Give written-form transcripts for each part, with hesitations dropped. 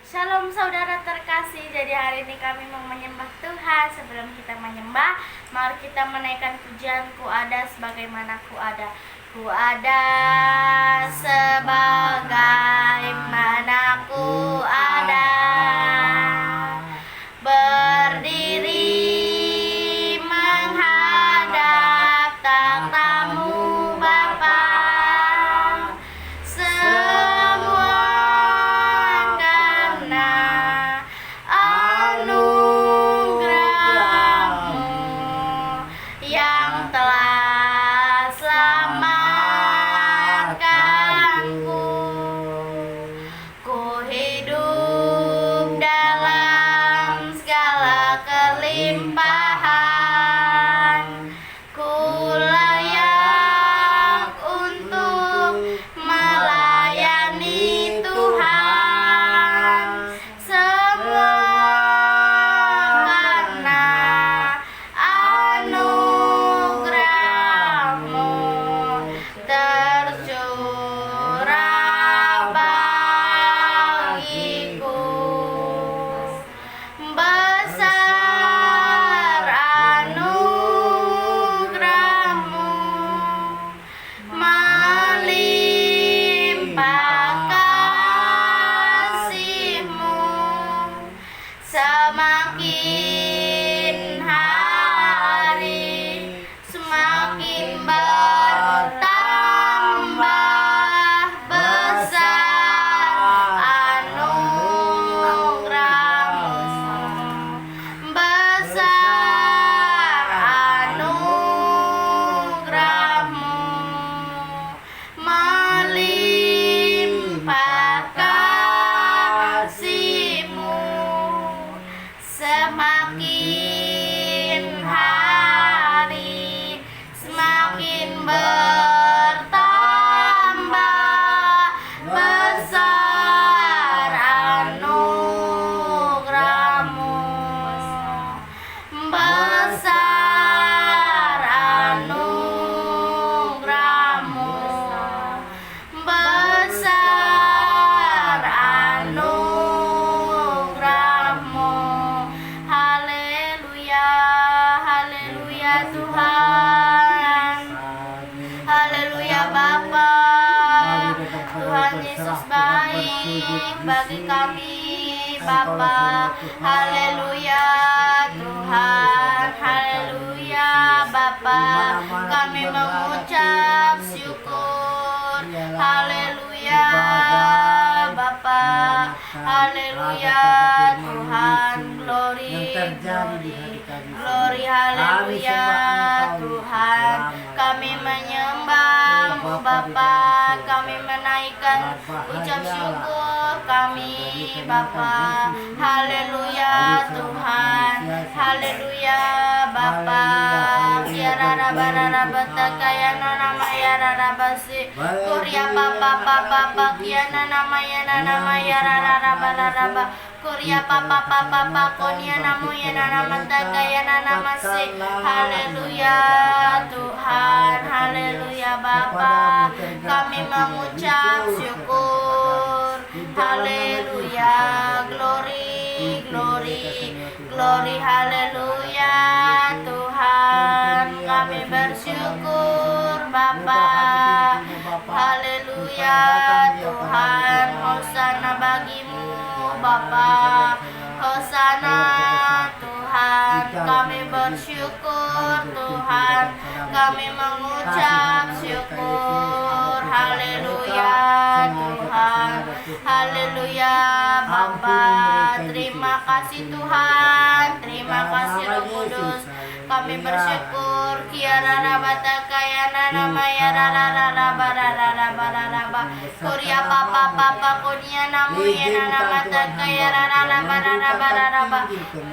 Shalom saudara terkasih. Jadi hari ini kami mau menyembah Tuhan. Sebelum kita menyembah, mari kita menaikkan pujian Ku ada sebagaimana Ku ada. Ku ada sebagaimana Ku ada. Berdiri menghadap takhta-Mu Bapa. Semakin hari semakin bertambah besar anugerah-Mu, besar anugerah-Mu, melimpah kasih-Mu. Semakin hari semakin bertambah besar anugerah-Mu, besar anugerah-Mu, besar anugerah-Mu. Haleluya Tuhan, haleluya Bapa. Tuhan Yesus baik bagi kami Bapa. Haleluya Tuhan, haleluya Bapa. Kami mengucap syukur. Haleluya Bapa, haleluya Tuhan. Glory, glory, haleluya Tuhan. Kami menyembah-Mu Bapa. Kami menaikkan ucap syukur kami Bapa. Haleluya Tuhan, haleluya Bapa. Kiara barara betakaya nama ya rara basi. Kuria papa papa kiana nama ya rara barara. Kuria papa papa konia namu ya nama takaya nama si. Haleluya Tuhan, haleluya Bapa. Kami mengucap syukur. Haleluya, glory, glory, glory, haleluya Tuhan. Kami bersyukur Bapa. Haleluya Tuhan. Hosana bagi-Mu Bapa. Hosana Tuhan. Kami bersyukur Tuhan. Kami mengucap syukur. Haleluya Tuhan, haleluya Bapa. Terima kasih Tuhan, terima kasih Roh Kudus. Kami bersyukur. Kiara rabata kaya nama ya rara barara. Kuria papa kunia namu ya nama kaya rara barara.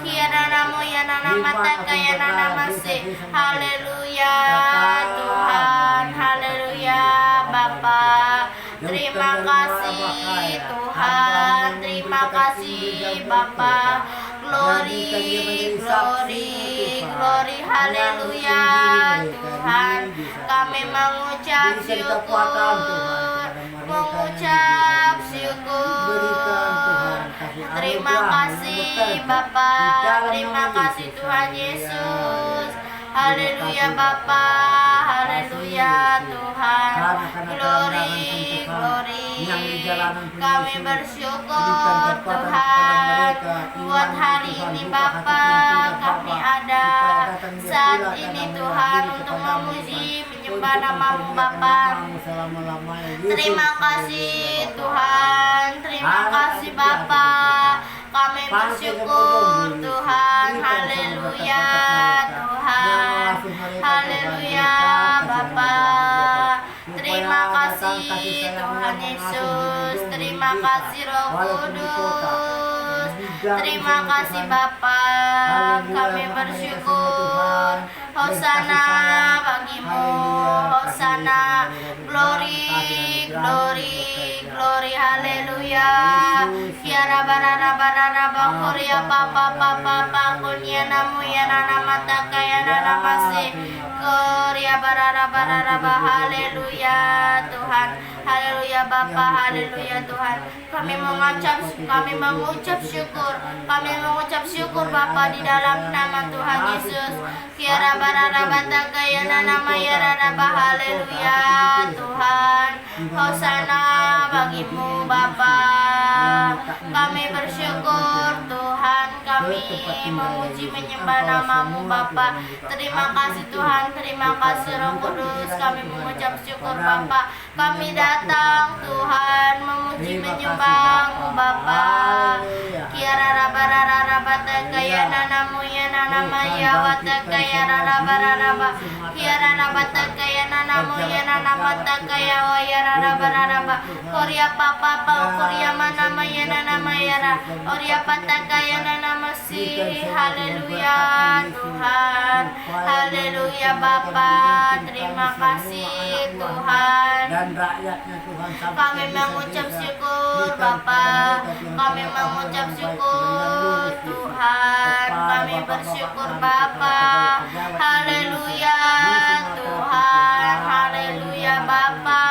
Kiara namu ya nama kaya nama si. Haleluya Tuhan, haleluya Bapa. Terima kasih Tuhan, terima kasih Bapa. Glory, glory, glory, haleluya Tuhan. Kami mengucap syukur, mengucap syukur. kasih Bapa, terima kasih Tuhan Yesus. Haleluya Bapa, haleluya Tuhan. Glory, glory. Kami bersyukur Tuhan buat hari ini Bapa. Kami ada saat ini Tuhan untuk memuji menyembah nama-Mu Bapa. Terima kasih Tuhan, terima kasih Bapa. Kami bersyukur Tuhan, haleluya Tuhan, haleluya Bapa. Terima kasih Tuhan Yesus, terima kasih Roh Kudus, terima kasih Bapa. Kami bersyukur, Hosana bagimu, Hosana, glory, glory, glory, haleluya. Kiara barara barara bakuria papa papa pakunya namu ya nana mata kaya nana masih Korea barara barara bah, haleluya Tuhan, haleluya Bapa, haleluya Tuhan. Kami mengucap syukur Bapa di dalam nama Tuhan Yesus. Kiara barara bata kaya nana maya rara bah, haleluya Tuhan. Hosana bagimu Bapa. Kami bersyukur Tuhan, kami memuji menyembah nama-Mu Bapa. Terima kasih Tuhan, terima kasih Roh Kudus. Kami mengucap syukur Bapa. Kami datang Tuhan memuji menyembah-Mu Bapa. Kiara rabarara rabata kaya nanamu ya nanamaya wata kaya rarabararaba. Kiara rabata kaya nanamu ya nanamata kaya waya rarabararaba. Korea papa pa korea mana maya nanamaya ra. Oria pata kaya nanamasi. Haleluya Tuhan, haleluya Bapa. Terima kasih Tuhan. Dan rakyatnya Tuhan, kami mengucap syukur Bapa. Kami mengucap syukur Tuhan. Kami bersyukur Bapa. Haleluya Tuhan, haleluya Bapa.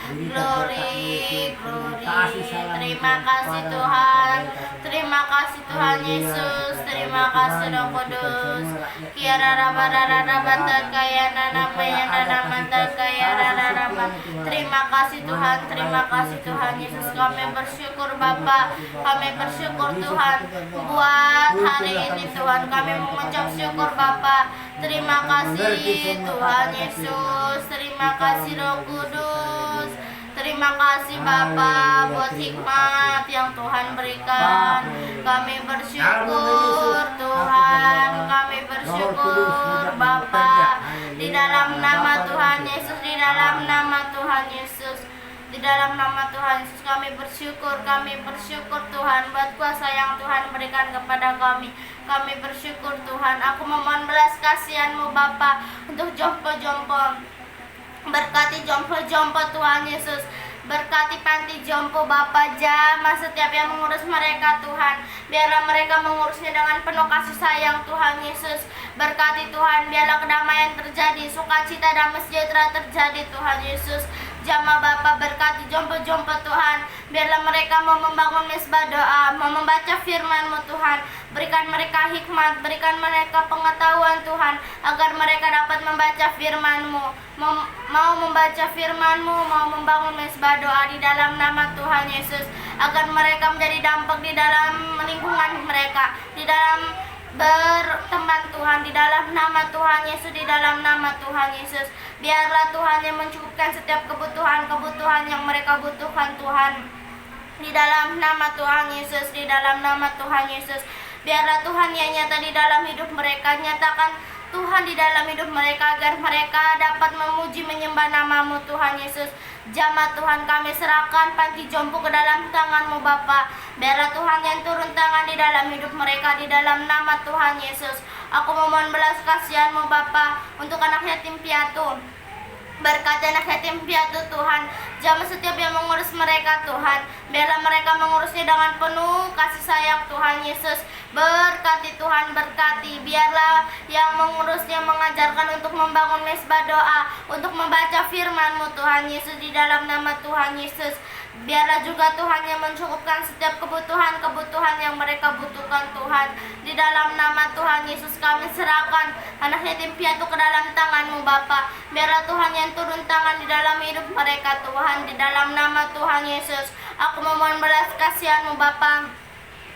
Glory, glory. Terima kasih Tuhan. Terima kasih Tuhan Yesus. Terima kasih Roh Kudus. Kiara rabarara rabata kaya nana maya nana mata kaya rararaba. Terima kasih Tuhan. Terima kasih Tuhan Yesus. Kami bersyukur Bapa. Kami bersyukur Tuhan buat hari ini Tuhan. Kami mengucap syukur Bapa. Terima kasih Tuhan Yesus. Terima kasih Roh Kudus. Terima kasih Bapa buat hikmat yang Tuhan berikan. Kami bersyukur Tuhan. Kami bersyukur Bapa. Di dalam nama Tuhan Yesus, di dalam nama Tuhan Yesus, di dalam nama Tuhan Yesus kami bersyukur. Kami bersyukur Tuhan buat kuasa yang Tuhan berikan kepada kami. Kami bersyukur Tuhan. Aku memohon belas kasihan-Mu Bapa untuk jompo-jompo. Berkati jompo-jompo Tuhan Yesus. Berkati panti jompo Bapa, jamah setiap yang mengurus mereka Tuhan. Biarlah mereka mengurusnya dengan penuh kasih sayang Tuhan Yesus. Berkati Tuhan, biarlah kedamaian terjadi, sukacita dan sejahtera terjadi Tuhan Yesus. Jamah Bapa, berkati jompo-jompo Tuhan. Biarlah mereka mau membangun mesbah doa, mau membaca firman-Mu Tuhan. Berikan mereka hikmat, berikan mereka pengetahuan Tuhan, agar mereka dapat membaca firman-Mu, mau membaca firman-Mu, mau membangun mesbah doa di dalam nama Tuhan Yesus, agar mereka menjadi dampak di dalam lingkungan mereka, di dalam berteman Tuhan, di dalam nama Tuhan Yesus, di dalam nama Tuhan Yesus. Biarlah Tuhan yang mencukupkan setiap kebutuhan yang mereka butuhkan Tuhan, di dalam nama Tuhan Yesus, di dalam nama Tuhan Yesus. Biarlah Tuhan yang nyata di dalam hidup mereka, nyatakan Tuhan di dalam hidup mereka, agar mereka dapat memuji menyembah nama-Mu Tuhan Yesus. Jamaah Tuhan, kami serahkan panti jompo ke dalam tangan-Mu Bapa. Biarlah Tuhan yang turun tangan di dalam hidup mereka, di dalam nama Tuhan Yesus. Aku memohon belas kasihan-Mu Bapa untuk anak yatim piatu. Berkati anak yatim piatu Tuhan, jamah setiap yang mengurus mereka Tuhan. Biarlah mereka mengurusnya dengan penuh kasih sayang Tuhan Yesus. Berkati Tuhan, berkati. Biarlah yang mengurusnya mengajarkan untuk membangun mesbah doa, untuk membaca firman-Mu Tuhan Yesus, di dalam nama Tuhan Yesus. Biarlah juga Tuhan yang mencukupkan setiap kebutuhan yang mereka dalam nama Tuhan Yesus kami serahkan anak yatim piatu ke dalam tangan-Mu Bapa. Biarlah Tuhan yang turun tangan di dalam hidup mereka Tuhan, di dalam nama Tuhan Yesus. Aku memohon belas kasihan-Mu Bapa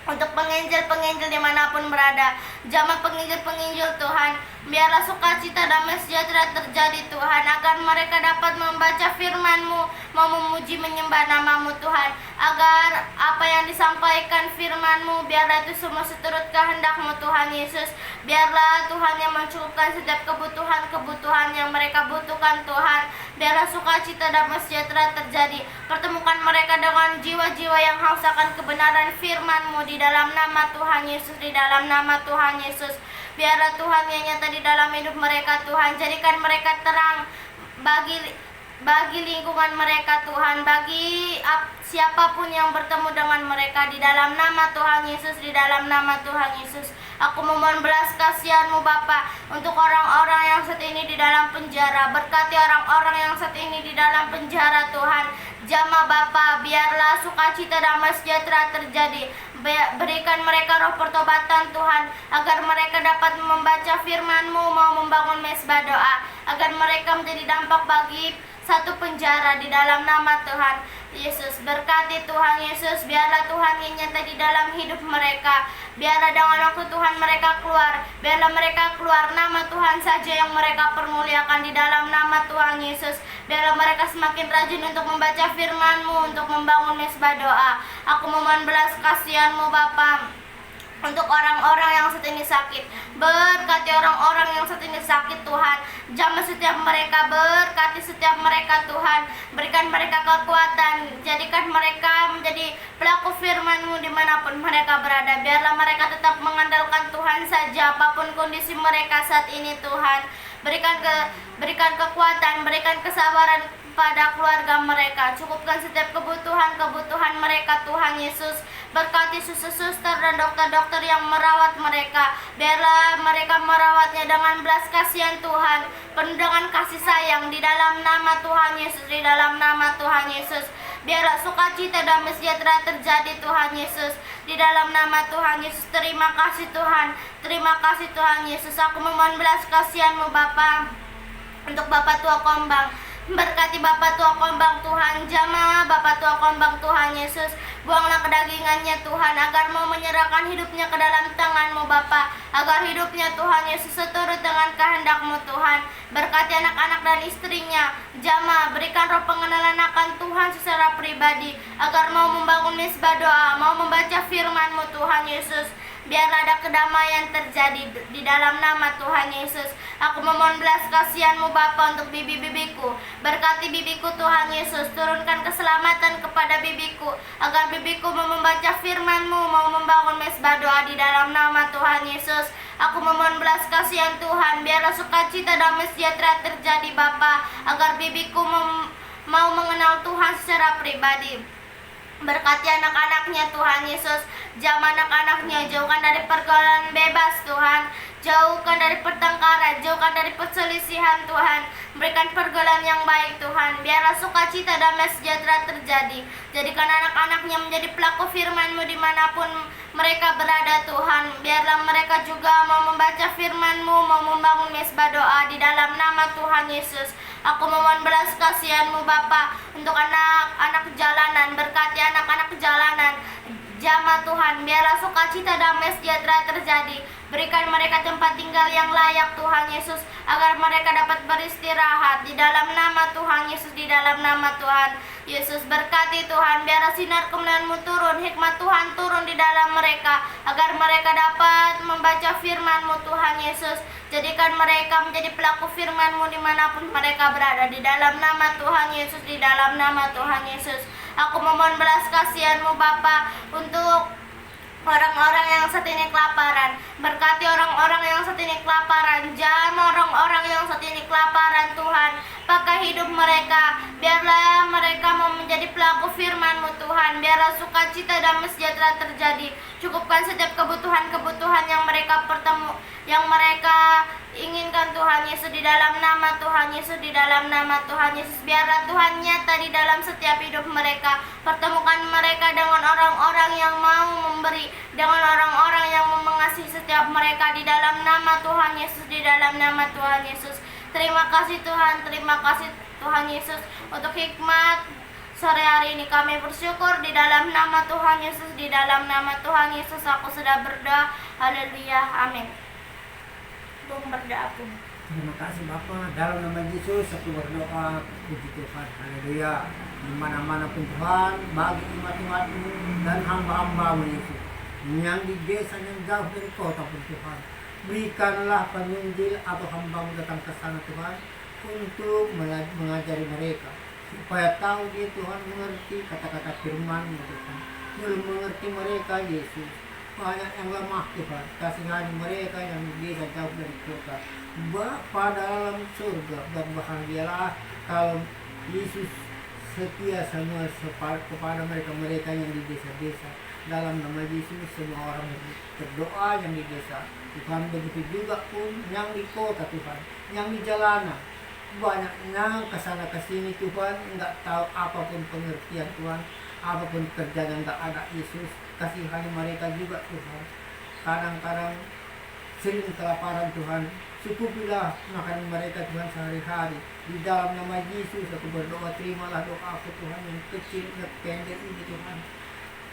untuk penginjil-penginjil dimanapun berada, jamaah penginjil-penginjil Tuhan, biarlah sukacita damai sejahtera terjadi Tuhan, agar mereka dapat membaca firman-Mu, mau memuji menyembah nama-Mu Tuhan, agar apa yang disampaikan firman-Mu, biarlah itu semua seturut kehendak-Mu Tuhan Yesus. Biarlah Tuhan yang mencukupkan setiap kebutuhan yang mereka butuhkan Tuhan. Biarlah sukacita damai sejahtera terjadi. Pertemukan mereka dengan jiwa-jiwa yang haus akan kebenaran firman-Mu di dalam nama Tuhan Yesus, di dalam nama Tuhan Yesus. Biarlah Tuhan yang nyata di dalam hidup mereka Tuhan. Jadikan mereka terang bagi lingkungan mereka Tuhan, bagi siapapun yang bertemu dengan mereka di dalam nama Tuhan Yesus, di dalam nama Tuhan Yesus. Aku memohon belas kasihan-Mu Bapa untuk orang-orang yang saat ini di dalam penjara. Berkati orang-orang yang saat ini di dalam penjara Tuhan. Jamah Bapa, biarlah sukacita damai sejahtera terjadi. Berikan mereka roh pertobatan Tuhan, agar mereka dapat membaca firman-Mu, mau membangun mesbah doa, agar mereka menjadi dampak bagi satu penjara di dalam nama Tuhan Yesus. Berkati Tuhan Yesus, biarlah Tuhan yang nyata di dalam hidup mereka. Biarlah dengan waktu Tuhan mereka keluar, biarlah mereka keluar, nama Tuhan saja yang mereka permuliakan di dalam nama Tuhan Yesus. Biarlah mereka semakin rajin untuk membaca firman-Mu, untuk membangun mesbah doa. Aku memohon belas kasihan-Mu Bapa untuk orang-orang yang saat ini sakit. Berkati orang-orang yang saat ini sakit Tuhan. Jamah setiap mereka, berkati setiap mereka Tuhan. Berikan mereka kekuatan. Jadikan mereka menjadi pelaku firman-Mu dimanapun mereka berada. Biarlah mereka tetap mengandalkan Tuhan saja apapun kondisi mereka saat ini Tuhan. Berikan kekuatan, berikan kesabaran pada keluarga mereka. Cukupkan setiap kebutuhan mereka Tuhan Yesus. Berkati suster-suster dan dokter-dokter yang merawat mereka. Biarlah mereka merawatnya dengan belas kasihan Tuhan, penuh dengan kasih sayang di dalam nama Tuhan Yesus, di dalam nama Tuhan Yesus. Biarlah sukacita damai sejahtera terjadi Tuhan Yesus, di dalam nama Tuhan Yesus. Terima kasih Tuhan, terima kasih Tuhan Yesus. Aku memohon belas kasihan-Mu Bapa untuk Bapak Tua Kombang. Berkati Bapak Tua Kombang Tuhan, jamah Bapak Tua Kombang Tuhan Yesus. Buanglah kedagingannya Tuhan, agar mau menyerahkan hidupnya ke dalam tangan-Mu Bapa, agar hidupnya Tuhan Yesus seturut dengan kehendak-Mu Tuhan. Berkati anak-anak dan istrinya, jamah berikan roh pengenalan akan Tuhan secara pribadi, agar mau membangun mesbah doa, mau membaca firman-Mu Tuhan Yesus. Biarlah ada kedamaian terjadi di dalam nama Tuhan Yesus. Aku memohon belas kasihan-Mu Bapa untuk bibi-bibiku. Berkati bibiku Tuhan Yesus. Turunkan keselamatan kepada bibiku, agar bibiku mau membaca firman-Mu, mau membangun mesbah doa di dalam nama Tuhan Yesus. Aku memohon belas kasihan Tuhan. Biarlah sukacita damai sejahtera terjadi Bapa, agar bibiku mau mengenal Tuhan secara pribadi. Berkati anak-anaknya Tuhan Yesus. Jamah anak-anaknya, jauhkan dari pergaulan bebas Tuhan. Jauhkan dari pertengkaran, jauhkan dari perselisihan Tuhan. Berikan pergaulan yang baik Tuhan. Biarlah sukacita damai sejahtera terjadi. Jadikan anak-anaknya menjadi pelaku firman-Mu dimanapun mereka berada Tuhan. Biarlah mereka juga mau membaca firman-Mu, mau membangun mesbah doa di dalam nama Tuhan Yesus. Aku memohon belas kasihan-Mu Bapa untuk anak-anak jalanan. Berkati anak-anak jalanan, jamah Tuhan. Biarlah sukacita damai sejahtera terjadi. Berikan mereka tempat tinggal yang layak Tuhan Yesus, agar mereka dapat beristirahat di dalam nama Tuhan Yesus, di dalam nama Tuhan Yesus. Berkati Tuhan, biarlah sinar kemuliaan-Mu turun, hikmat Tuhan turun di dalam mereka, agar mereka dapat membaca firman-Mu Tuhan Yesus. Jadikan mereka menjadi pelaku firman-Mu dimanapun mereka berada, di dalam nama Tuhan Yesus, di dalam nama Tuhan Yesus. Aku memohon belas kasihan-Mu Bapa untuk orang-orang yang saat ini kelaparan. Berkati orang-orang yang saat ini kelaparan, jamah orang-orang yang saat ini kelaparan Tuhan. Pakai hidup mereka, biarlah mereka mau menjadi pelaku firman-Mu Tuhan. Biarlah sukacita damai sejahtera terjadi. Cukupkan setiap kebutuhan-kebutuhan yang mereka inginkan Tuhan Yesus, di dalam nama Tuhan Yesus, di dalam nama Tuhan Yesus. Biarlah Tuhan nyata di dalam setiap hidup mereka. Pertemukan mereka dengan orang-orang yang mau memberi, dengan orang-orang yang mau mengasihi kasih setiap mereka di dalam nama Tuhan Yesus, di dalam nama Tuhan Yesus. Terima kasih Tuhan, terima kasih Tuhan Yesus untuk hikmat sore hari ini. Kami bersyukur di dalam nama Tuhan Yesus, di dalam nama Tuhan Yesus aku sudah berdoa. Haleluya, amin. Bung berdoa pun. Terima kasih Bapa, dalam nama Yesus aku berdoa, puji Tuhan, haleluya. Di mana-mana pun Tuhan, bagi umat-umat-Mu dan hamba-hamba-Mu Yesus, yang di desa yang jauh dari kota pun Tuhan, berikanlah penginjil atau hamba-Mu datang ke sana Tuhan, untuk mengajari mereka, supaya tahu dia Tuhan, mengerti kata-kata firman-Mu Tuhan. Belum mengerti mereka Yesus, banyak yang lemah Tuhan, kasihani mereka yang di desa jauh dari kota. Bapa dalam surga, berbahagialah kalau Yesus setia semua kepada mereka yang di desa-desa. Dalam nama Yesus semua orang berdoa yang di desa Tuhan, begitu juga pun yang di kota Tuhan, yang di jalanan, banyak yang kesana kesini Tuhan, enggak tahu apapun pengertian Tuhan, apapun kerjaan enggak ada Yesus. Kasihani mereka juga Tuhan, kadang-kadang sering kelaparan Tuhan, cukupilah makanan mereka Tuhan sehari-hari. Di dalam nama Yesus aku berdoa, terimalah doaku Tuhan, yang kecil yang pendek ini Tuhan,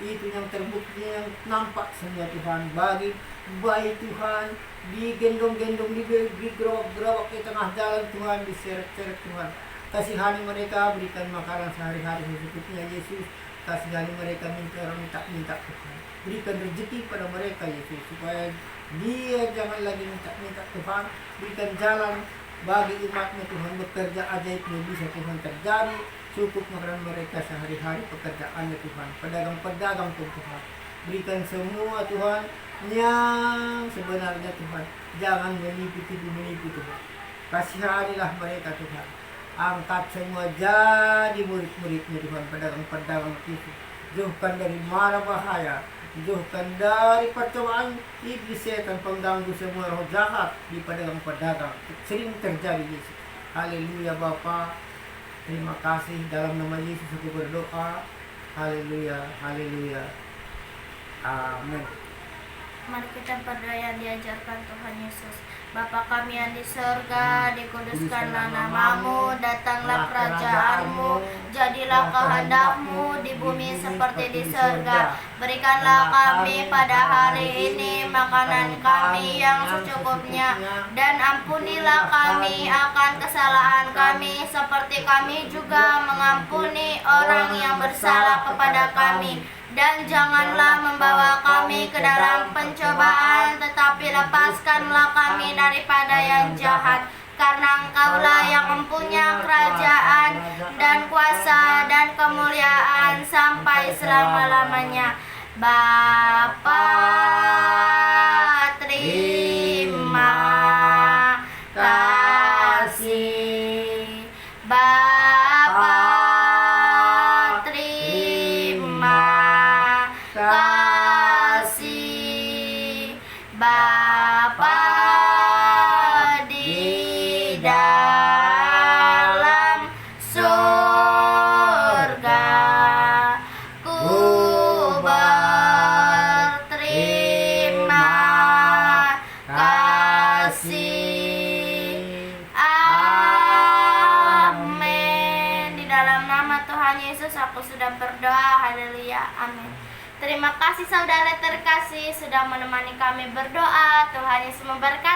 itu yang terbukti, yang nampak semua Tuhan, bagi bayi Tuhan, digendong-gendong, digerobak-gerobak di tengah jalan Tuhan, diseret-seret Tuhan. Kasihani mereka, berikan makanan sehari-hari secukupnya Yesus. Kasihani mereka, minta Tuhan, berikan rezeki pada mereka Yesus, supaya dia jangan lagi minta Tuhan. Berikan jalan bagi umat-Mu Tuhan, bekerja ajaib-Mu bisa Tuhan terjadi, cukup makanan mereka sehari-hari, pekerjaannya Tuhan, pedagang-pedagang pun Tuhan, berikan semua Tuhan yang sebenarnya Tuhan, jangan menipu Tuhan. Kasihanilah mereka Tuhan, angkat semua jadi murid-murid-Mu Tuhan, pedagang-pedagang itu, jauhkan dari mara bahaya, jauhkan dari percobaan iblis, setan, pengganggu, semua roh jahat di pedagang-pedagang sering terjadi Yesus. Haleluya Bapa, terima kasih, dalam nama Yesus aku berdoa. Haleluya, haleluya, amin. Mari kita berdoa yang diajarkan Tuhan Yesus. Bapa kami yang di surga, dikuduskanlah nama-Mu, datanglah kerajaan-Mu, jadilah kehendak-Mu di bumi seperti di surga. Berikanlah kami pada hari ini makanan kami yang secukupnya, dan ampunilah kami akan kesalahan kami, seperti kami juga mengampuni orang yang bersalah kepada kami. Dan janganlah membawa kami ke dalam pencobaan, tetapi lepaskanlah kami daripada yang jahat. Karena Engkaulah yang mempunyai kerajaan dan kuasa dan kemuliaan sampai selama-lamanya. Bapa, terima kasih. Bapa, kasih. Bapa di dalam surga, ku berterima kasih. Amin. Di dalam nama Tuhan Yesus aku sudah berdoa. Haleluya, amin. Terima kasih saudara terkasih sudah menemani kami berdoa. Tuhan Yesus memberkati.